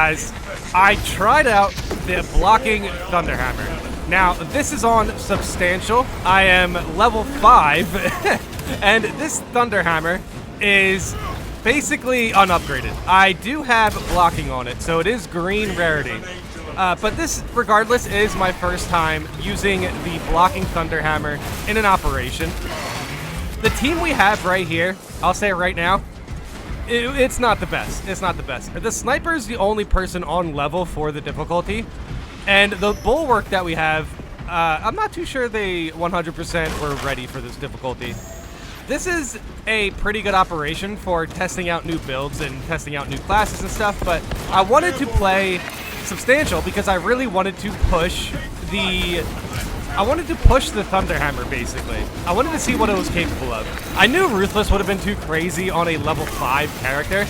Guys, I tried out the blocking thunderhammer. Now, this is on substantial. I am level 5, and this thunderhammer is basically unupgraded. I do have blocking on it, so it is green rarity. But this, regardless, is my first time using the blocking thunderhammer in an operation. The team we have right here, I'll say it right now, it's not the best. It's not the best. The sniper is the only person on level for the difficulty, and the bulwark that we have, I'm not too sure they 100% were ready for this difficulty. This is a pretty good operation for testing out new builds and testing out new classes and stuff, but I wanted to play substantial because I really wanted to push the thunderhammer, basically. I wanted to see what it was capable of. I knew Ruthless would have been too crazy on a level 5 character.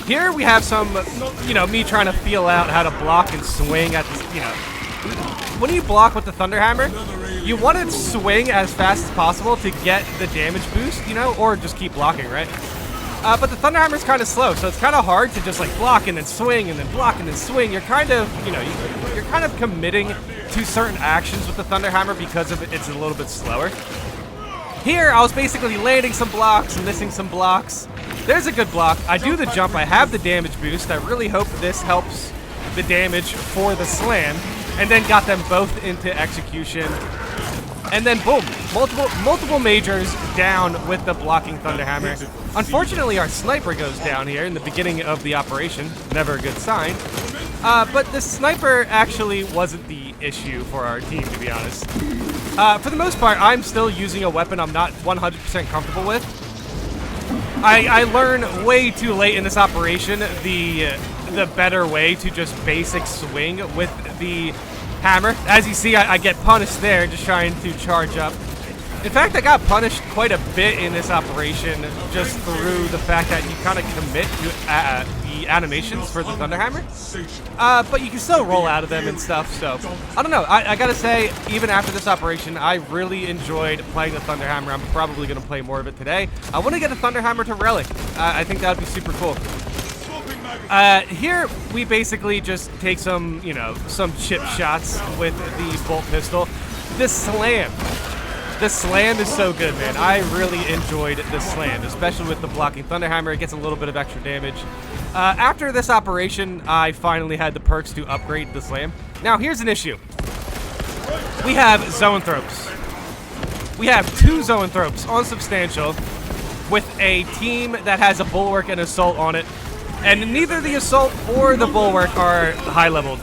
Here we have some, me trying to feel out how to block and swing at this, When you block with the thunderhammer, you want to swing as fast as possible to get the damage boost, or just keep blocking, right? But the thunderhammer is kind of slow, so it's kind of hard to just like block and then swing and then block and then swing. You're kind of, you're kind of committing to certain actions with the thunderhammer because of it's a little bit slower. Here, I was basically landing some blocks and missing some blocks. There's a good block. I do the jump. I have the damage boost. I really hope this helps the damage for the slam, and then got them both into execution. And then boom, multiple majors down with the blocking thunderhammer. Unfortunately, our sniper goes down here in the beginning of the operation. Never a good sign. But the sniper actually wasn't the issue for our team, to be honest. For the most part, I'm still using a weapon I'm not 100% comfortable with. I learned way too late in this operation the better way to just basic swing with the hammer. As you see, I get punished there just trying to charge up. In fact, I got punished quite a bit in this operation just through the fact that you kind of commit to the animations for the thunderhammer. But you can still roll out of them and stuff, so I don't know. I gotta say, even after this operation, I really enjoyed playing the thunderhammer. I'm probably gonna play more of it today. I want to get a thunderhammer to relic. I think that would be super cool. Here we basically just take some, some chip shots with the bolt pistol. The slam is so good, man. I really enjoyed the slam, especially with the blocking thunderhammer. It gets a little bit of extra damage. After this operation, I finally had the perks to upgrade the slam. Now, here's an issue. We have Zoanthropes. We have 2 Zoanthropes on substantial with a team that has a bulwark and assault on it. And neither the assault or the bulwark are high-leveled.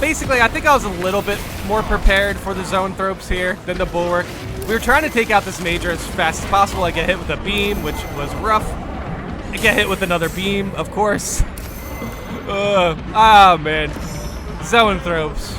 Basically, I think I was a little bit more prepared for the Zoanthropes here than the bulwark. We were trying to take out this major as fast as possible. I get hit with a beam, which was rough. I get hit with another beam, of course. Man. Zoanthropes.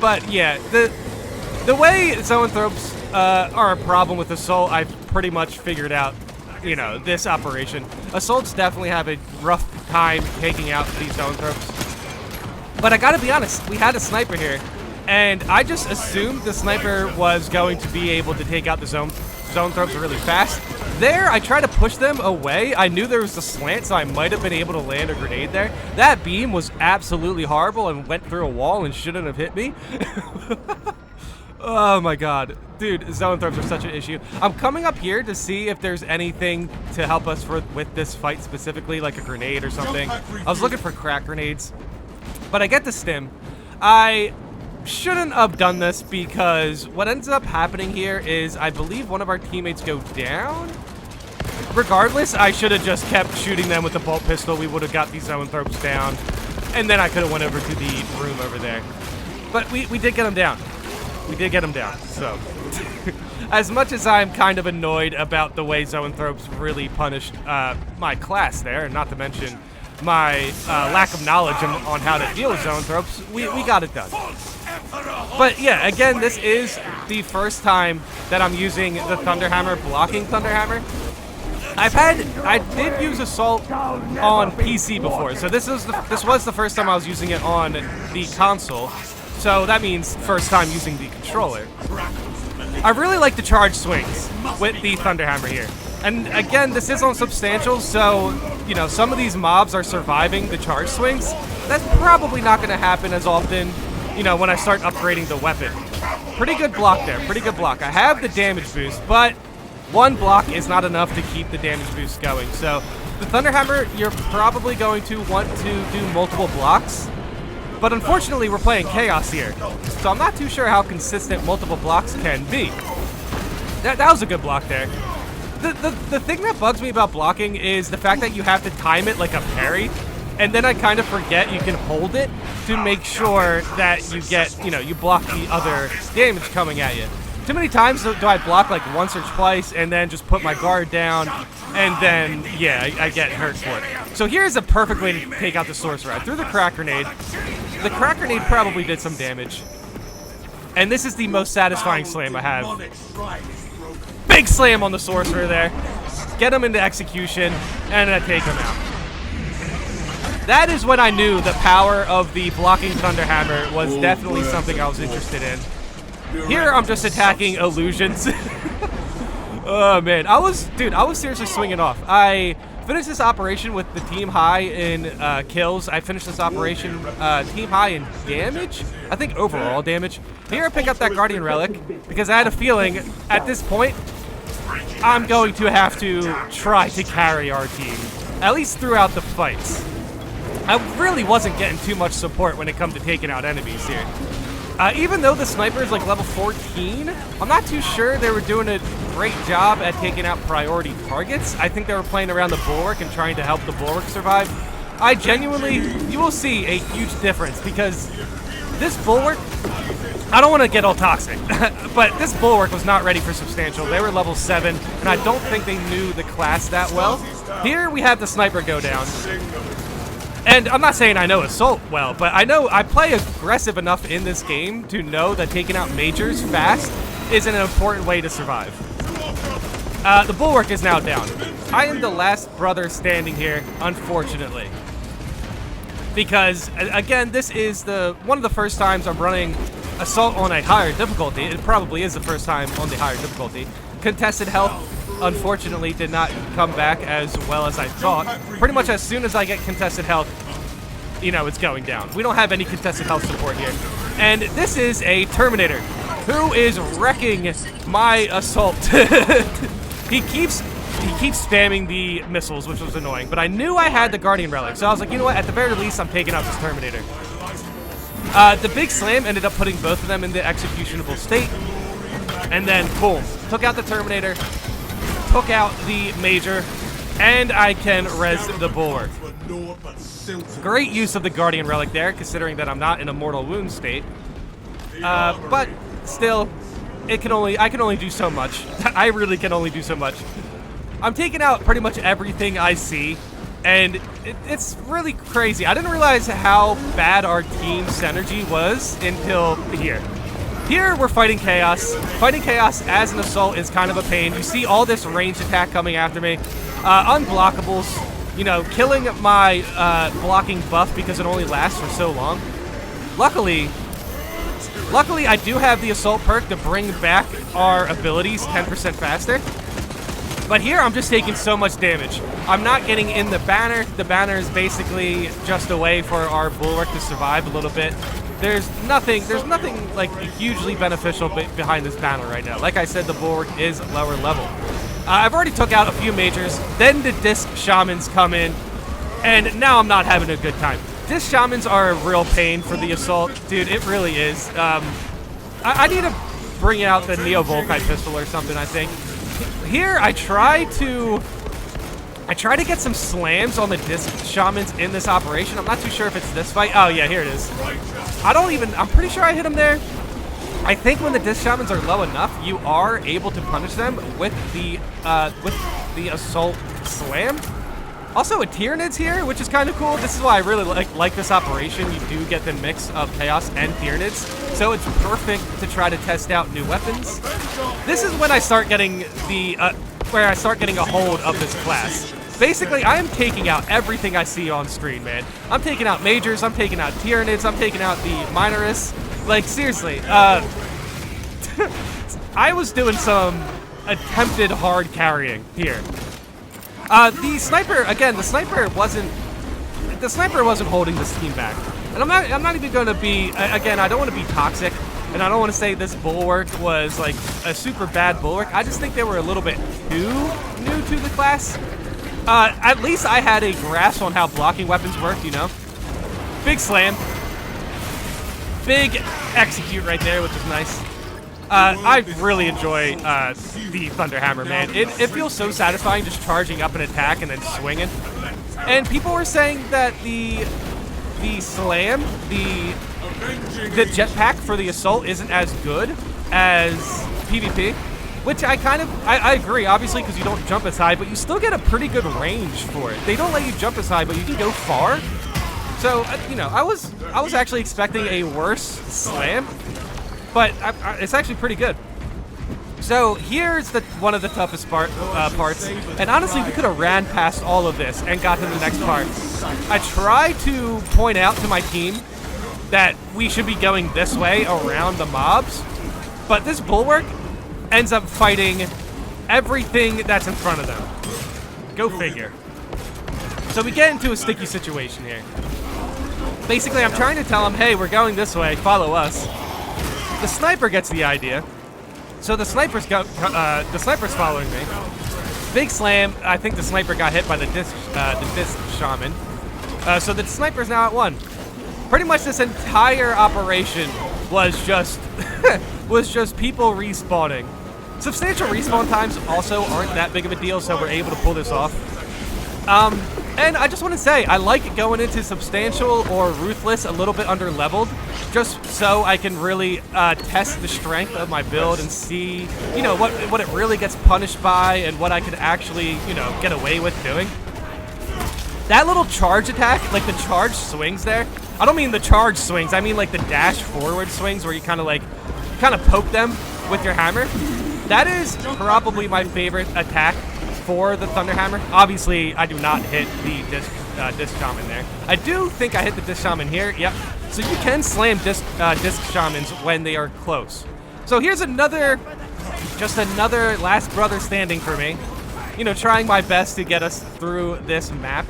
But yeah, the way Zoanthropes are a problem with assault, I've pretty much figured out. This operation. Assaults definitely have a rough time taking out these Zoanthropes. But I gotta be honest, we had a sniper here, and I just assumed the sniper was going to be able to take out the Zoanthropes really fast. There, I tried to push them away. I knew there was a slant, so I might have been able to land a grenade there. That beam was absolutely horrible and went through a wall and shouldn't have hit me. Oh my god. Dude, Zoanthropes are such an issue. I'm coming up here to see if there's anything to help us with this fight specifically, like a grenade or something. I was looking for crack grenades, but I get the stim. I shouldn't have done this because what ends up happening here is I believe one of our teammates go down. Regardless, I should have just kept shooting them with the bolt pistol. We would have got these Zoanthropes down, and then I could have went over to the room over there. But we did get them down. We did get him down, so. As much as I'm kind of annoyed about the way Zoanthropes really punished my class there, and not to mention my lack of knowledge on how to deal with Zoanthropes, we got it done. But yeah, again, this is the first time that I'm using the thunderhammer, blocking thunderhammer. I did use assault on PC before, so this was the first time I was using it on the console. So that means first time using the controller. I really like the charge swings with the thunderhammer here. And again, this is on substantial, so you know, some of these mobs are surviving the charge swings, that's probably not going to happen as often, you know, when I start upgrading the weapon. Pretty good block there, pretty good block. I have the damage boost, but one block is not enough to keep the damage boost going. So the thunderhammer, you're probably going to want to do multiple blocks. But unfortunately, we're playing Chaos here, so I'm not too sure how consistent multiple blocks can be. That was a good block there. The thing that bugs me about blocking is the fact that you have to time it like a parry, and then I kind of forget you can hold it to make sure that you get, you know, you block the other damage coming at you. Too many times do I block like once or twice and then just put my guard down, and then, yeah, I get hurt for it. So here's a perfect way to take out the sorcerer. I threw the crack grenade. The crack grenade probably did some damage. And this is the most satisfying slam I have. Big slam on the sorcerer there. Get him into execution, and then take him out. That is when I knew the power of the blocking thunderhammer was definitely something I was interested in. Here I'm just attacking illusions. Oh man, I was seriously swinging off. I finished this operation with the team high in kills. I finished this operation team high in damage. I think overall damage. Here I pick up that guardian relic because I had a feeling at this point I'm going to have to try to carry our team, at least throughout the fights. I really wasn't getting too much support when it comes to taking out enemies here. Even though the sniper is like level 14, I'm not too sure they were doing a great job at taking out priority targets. I think they were playing around the bulwark and trying to help the bulwark survive. I genuinely, you will see a huge difference because this bulwark, I don't want to get all toxic, but this bulwark was not ready for substantial. They were level 7, and I don't think they knew the class that well. Here we have the sniper go down. And I'm not saying I know Assault well, but I know I play aggressive enough in this game to know that taking out majors fast is an important way to survive. The bulwark is now down. I am the last brother standing here, unfortunately. Because, again, this is one of the first times I'm running Assault on a higher difficulty. It probably is the first time on the higher difficulty. Contested health, unfortunately, did not come back as well as I thought. Pretty much as soon as I get contested health, you know, it's going down. We don't have any contested health support here. And this is a Terminator who is wrecking my Assault. He keeps spamming the missiles, which was annoying. But I knew I had the Guardian Relic, so I was like, you know what? At the very least, I'm taking out this Terminator. The big slam ended up putting both of them in the executionable state. And then, boom, took out the Terminator, took out the Major, and I can res the bulwark. Great use of the Guardian Relic there, considering that I'm not in a mortal wound state. But still, I can only do so much. I really can only do so much. I'm taking out pretty much everything I see, and it's really crazy. I didn't realize how bad our team's synergy was until here. Here, we're fighting Chaos. Fighting Chaos as an Assault is kind of a pain. You see all this ranged attack coming after me. Unblockables, you know, killing my blocking buff because it only lasts for so long. Luckily, I do have the Assault perk to bring back our abilities 10% faster. But here, I'm just taking so much damage. I'm not getting in the banner. The banner is basically just a way for our bulwark to survive a little bit. There's nothing like hugely beneficial behind this banner right now. Like I said, the bulwark is lower level. I've already took out a few majors. Then the disc shamans come in, and now I'm not having a good time. Disc shamans are a real pain for the Assault, dude. It really is. I need to bring out the Neo Volkite pistol or something. I think. Here I try to get some slams on the disc shamans in this operation. I'm not too sure if it's this fight. Oh yeah, here it is. I'm pretty sure I hit him there. I think when the disc shamans are low enough, you are able to punish them with the Assault slam. Also, a Tyranid's here, which is kind of cool. This is why I really like this operation. You do get the mix of Chaos and Tyranid's, so it's perfect to try to test out new weapons. This is when I start getting where I start getting a hold of this class. Basically, I am taking out everything I see on screen, man. I'm taking out Majors, I'm taking out Tyranids, I'm taking out the Minorists. Like, seriously, I was doing some attempted hard carrying here. The sniper, again, the sniper wasn't holding this team back. And I'm not even going to be, again, I don't want to be toxic, and I don't want to say this bulwark was like a super bad bulwark. I just think they were a little bit too new to the class. At least I had a grasp on how blocking weapons worked, you know. Big slam. Big execute right there, which is nice. I really enjoy the thunderhammer, man. It feels so satisfying just charging up an attack and then swinging. And people were saying that the slam, the jetpack for the assault isn't as good as PvP, which I agree, obviously, because you don't jump as high, but you still get a pretty good range for it. They don't let you jump as high, but you can go far. So, you know, I was actually expecting a worse slam, but it's actually pretty good. So here's one of the toughest parts, and honestly, we could have ran past all of this and got to the next part. I tried to point out to my team that we should be going this way around the mobs, but this bulwark ends up fighting everything that's in front of them. Go figure. So we get into a sticky situation here. Basically, I'm trying to tell them, hey, we're going this way, follow us. The sniper gets the idea. So the sniper's following me. Big slam. I think the sniper got hit by the disc shaman. So the sniper's now at 1. Pretty much this entire operation was just people respawning. Substantial respawn times also aren't that big of a deal, so we're able to pull this off. And I just want to say, I like going into Substantial or Ruthless a little bit under-leveled, just so I can really test the strength of my build and see, you know, what it really gets punished by and what I could actually, you know, get away with doing. That little charge attack, like the charge swings there, I don't mean the charge swings, I mean like the dash forward swings where you kind of poke them with your hammer. That is probably my favorite attack for the thunderhammer. Obviously, I do not hit the disc shaman there. I do think I hit the disc shaman here. Yep. So you can slam disc shamans when they are close. So here's just another last brother standing for me. You know, trying my best to get us through this map.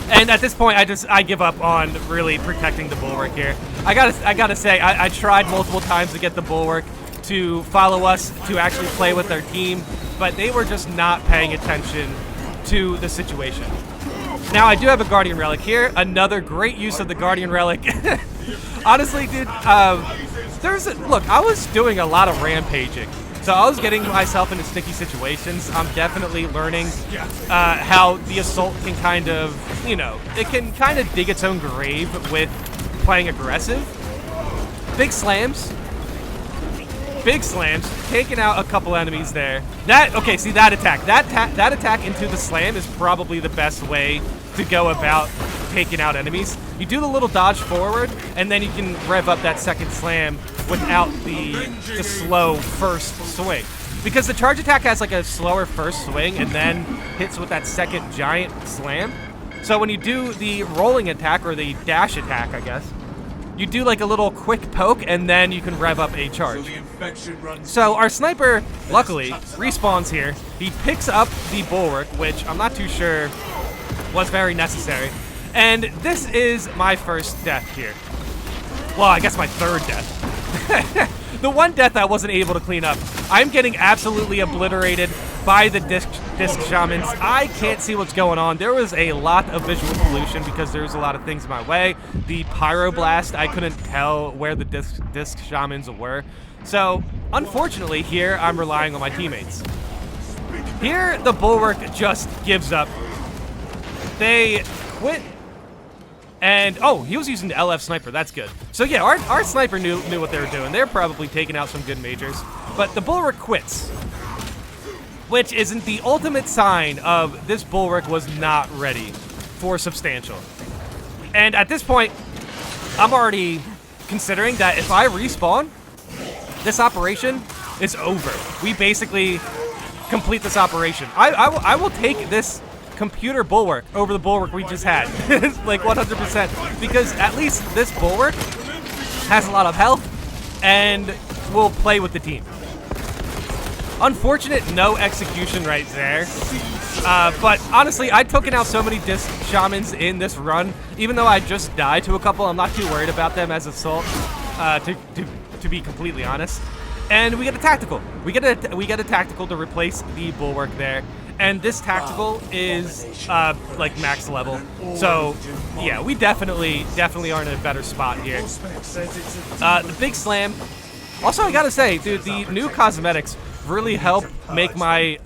And at this point, I give up on really protecting the bulwark here. I gotta say, I tried multiple times to get the bulwark to follow us, to actually play with their team, but they were just not paying attention to the situation. Now, I do have a Guardian Relic here. Another great use of the Guardian Relic. Honestly, dude, look, I was doing a lot of rampaging. So I was getting myself into sticky situations. I'm definitely learning how the assault can kind of, you know, it can kind of dig its own grave with playing aggressive. Big slams. Big slams, taking out a couple enemies there. Okay, see that attack. That attack into the slam is probably the best way to go about taking out enemies. You do the little dodge forward, and then you can rev up that second slam without the slow first swing. Because the charge attack has like a slower first swing and then hits with that second giant slam. So when you do the rolling attack, or the dash attack, I guess, you do like a little quick poke, and then you can rev up a charge. So our sniper, luckily, respawns here. He picks up the bulwark, which I'm not too sure was very necessary. And this is my first death here. Well, I guess my third death. The one death I wasn't able to clean up. I'm getting absolutely obliterated by the disc shamans. I can't see what's going on. There was a lot of visual pollution because there's a lot of things in my way. The pyroblast, I couldn't tell where the disc shamans were. So, unfortunately, here I'm relying on my teammates. Here, the bulwark just gives up. They quit. And, oh, he was using the LF sniper. That's good. So, yeah, our sniper knew what they were doing. They're probably taking out some good majors. But the bulwark quits, which isn't the ultimate sign of this bulwark was not ready for Substantial. And at this point, I'm already considering that if I respawn, this operation is over. We basically complete this operation. I will take this computer bulwark over the bulwark we just had. Like 100%. Because at least this bulwark has a lot of health and will play with the team. Unfortunate no execution right there. But honestly, I've taken out so many disc shamans in this run. Even though I just died to a couple, I'm not too worried about them as assault, to be completely honest. And we get a tactical. We get a tactical to replace the bulwark there. And this tactical is like max level. So yeah, we definitely are in a better spot here. The big slam. Also, I gotta say, dude, the new cosmetics really help make my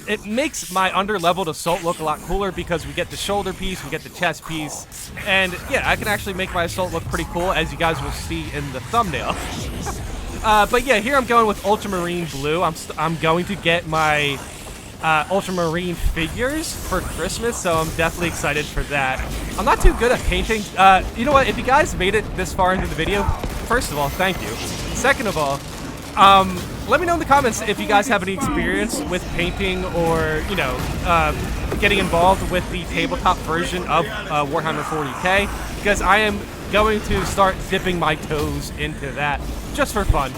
it makes my under-leveled assault look a lot cooler because we get the shoulder piece, we get the chest piece, and yeah, I can actually make my assault look pretty cool, as you guys will see in the thumbnail. But yeah, here I'm going with ultramarine blue. I'm going to get my ultramarine figures for Christmas, so I'm definitely excited for that. I'm not too good at painting. You know what? If you guys made it this far into the video, first of all, thank you. Second of all, let me know in the comments if you guys have any experience with painting or, you know, getting involved with the tabletop version of Warhammer 40k, because I am going to start dipping my toes into that just for fun.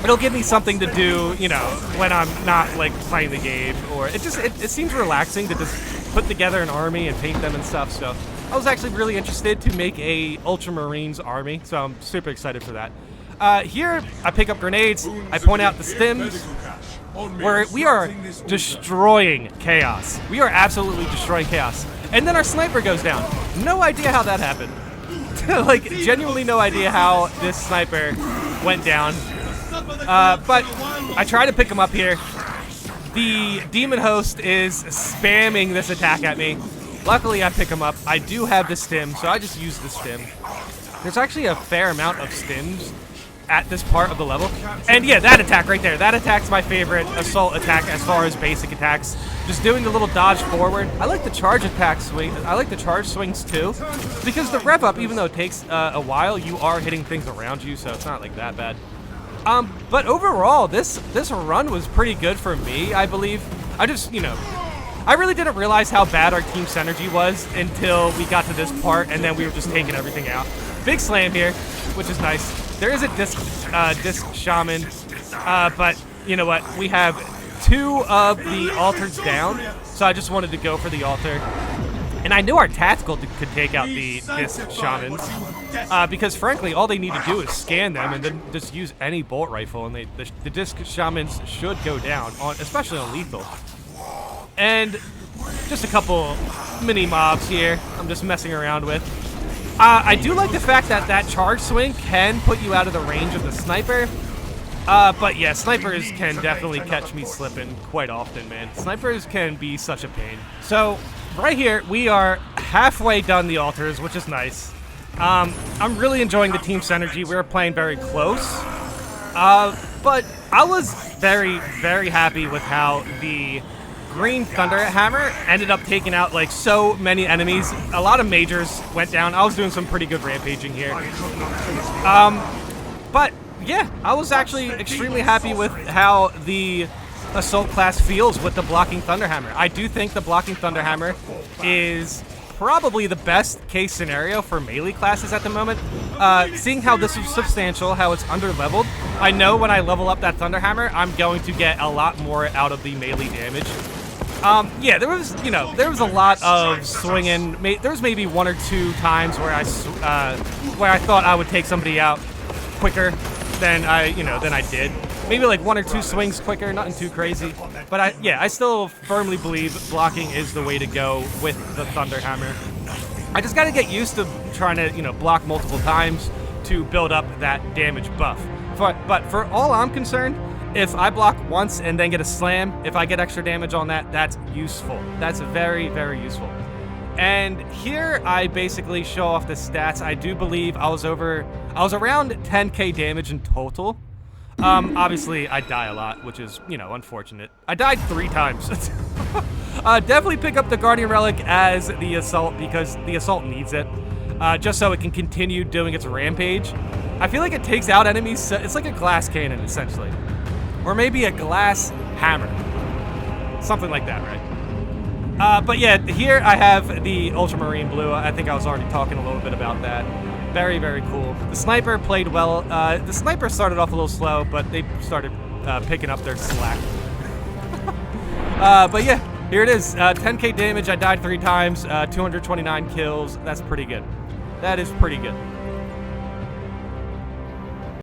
It'll give me something to do, you know, when I'm not, like, playing the game, or it seems relaxing to just put together an army and paint them and stuff, so I was actually really interested to make a Ultramarines army, so I'm super excited for that. Here, I pick up grenades, I point out the stims, where we are destroying chaos. We are absolutely destroying chaos. And then our sniper goes down. No idea how that happened. Like, genuinely no idea how this sniper went down. But I try to pick him up here. The demon host is spamming this attack at me. Luckily, I pick him up. I do have the stim, so I just use the stim. There's actually a fair amount of stims at this part of the level. And yeah, that attack right there. That attack's my favorite assault attack as far as basic attacks. Just doing the little dodge forward. I like the charge attack swing. I like the charge swings too, because the rev up, even though it takes a while, you are hitting things around you, so it's not like that bad. But overall, this run was pretty good for me, I believe. I just, you know, I really didn't realize how bad our team synergy was until we got to this part, and then we were just taking everything out. Big slam here, which is nice. There is a disc shaman, but you know what? We have 2 of the altars down, so I just wanted to go for the altar. And I knew our tactical could take out the disc shamans, because frankly, all they need to do is scan them and then just use any bolt rifle, and the disc shamans should go down, especially on lethal. And just a couple mini mobs here I'm just messing around with. I do like the fact that that charge swing can put you out of the range of the sniper. But yeah, snipers can definitely catch me slipping quite often, man. Snipers can be such a pain. So right here, we are halfway done the altars, which is nice. I'm really enjoying the team synergy. We were playing very close. But I was very, very happy with how the green thunderhammer ended up taking out like so many enemies. A lot of majors went down. I was doing some pretty good rampaging here. But yeah, I was actually extremely happy with how the assault class feels with the blocking thunderhammer. I do think the blocking thunderhammer is probably the best case scenario for melee classes at the moment. Seeing how this is substantial, how it's under-leveled, I know when I level up that thunderhammer, I'm going to get a lot more out of the melee damage. Yeah, there was a lot of swinging. There was maybe 1 or 2 times where I thought I would take somebody out quicker than I did. Maybe like 1 or 2 swings quicker, nothing too crazy. But I still firmly believe blocking is the way to go with the thunderhammer. I just got to get used to trying to, block multiple times to build up that damage buff. But for all I'm concerned, if I block once and then get a slam, if I get extra damage on that, that's useful. That's very, very useful. And here I basically show off the stats. I do believe I was around 10k damage in total. Obviously I die a lot, which is, unfortunate. I died 3 times. Definitely pick up the Guardian Relic as the Assault, because the Assault needs it. Just so it can continue doing its rampage. I feel like it takes out enemies. It's like a glass cannon, essentially. Or maybe a glass hammer. Something like that, right? But yeah, here I have the Ultramarine Blue. I think I was already talking a little bit about that. Very, very cool. The sniper played well. The sniper started off a little slow, but they started picking up their slack. But yeah, here it is. 10k damage. I died 3 times. 229 kills. That's pretty good. That is pretty good.